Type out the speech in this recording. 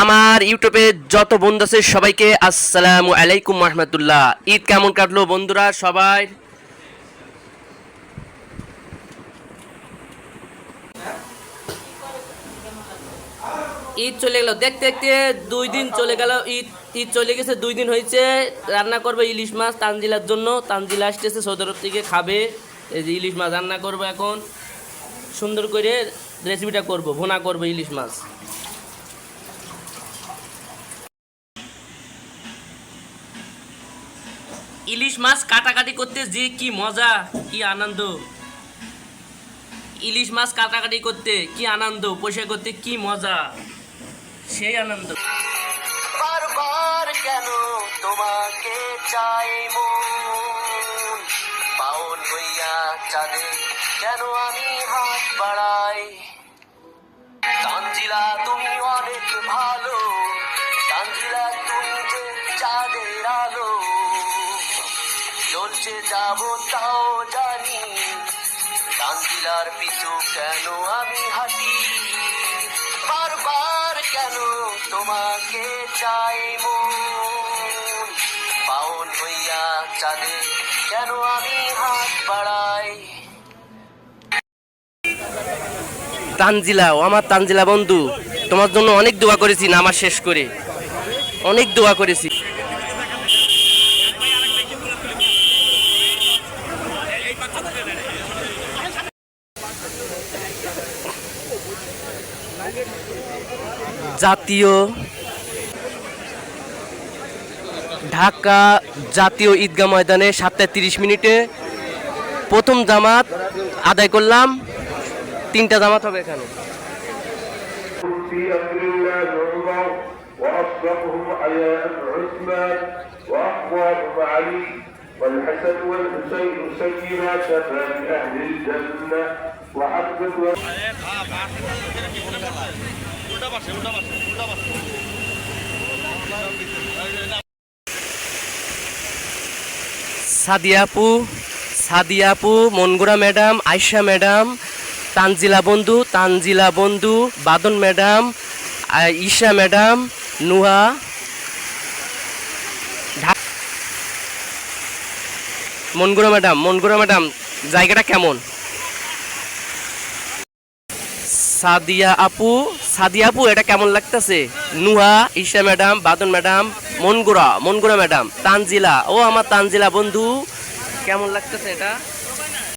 আমার ইউটিউবে যত বন্ধু আছে সবাইকে আসসালামু আলাইকুম রহমতুল্লাহ। ঈদ কেমন কাটলো বন্ধুরা সবাই? ঈদ চলে গেল, দেখতে দেখতে 2 দিন চলে গেল। ঈদ চলে গেছে, 2 দিন হয়েছে। রান্না করবে ইলিশ মাছ তানজিলার জন্য। তানজিলা আসতেছে সৌদি আরব থেকে, খাবে। এই যে ইলিশ মাছ রান্না করবো এখন, সুন্দর করে রেসিপিটা করব, ভুনা করবো ইলিশ মাছ। ইলিশ মাছ কাটাকাটি করতে যে কি মজা, কি আনন্দ! ইলিশ মাছ কাটাকাটি করতে কি আনন্দ, পয়সা করতে কি মজা, সেই আনন্দ। বারবার কেন তোমাকে চাই মন, পাওন হইয়া চাঁদে কেন আমি হাত বাড়াই। তানজিলা তুমি অনেক ভালো, তানজিলা তুমি যে চাঁদের আলো। চলছে যাব তাও জানি, তানজিলার পিছু কেন আমি হাঁটি। বারবার কেন তোমাকে চাই মন, পাওন হইয়া চাঁদে কেন আমি হাত বাড়াই। তানজিলা, ও আমার তানজিলা বন্ধু, তোমার জন্য অনেক দোয়া করেছি, নামাজ শেষ করে অনেক দোয়া করেছি। জাতীয় ঢাকা জাতীয় ঈদগাহ ময়দানে 7:30 প্রথম জামাত আদায় করলাম। 3টা জামাত হবে এখানে। সাদিয়া আপু, মনগুরা ম্যাডাম, আয়শা ম্যাডাম, তানজিলা বন্ধু, Badon madam, Isha madam, Nuha, Mongura madam জায়গাটা কেমন? সাদিয়া আপু এটা কেমন লাগতেছে? Nuha, Isha madam, Badon madam, Mongura madam, Tanjila, ও আমার তানজিলা বন্ধু, কেমন লাগতেছে এটা?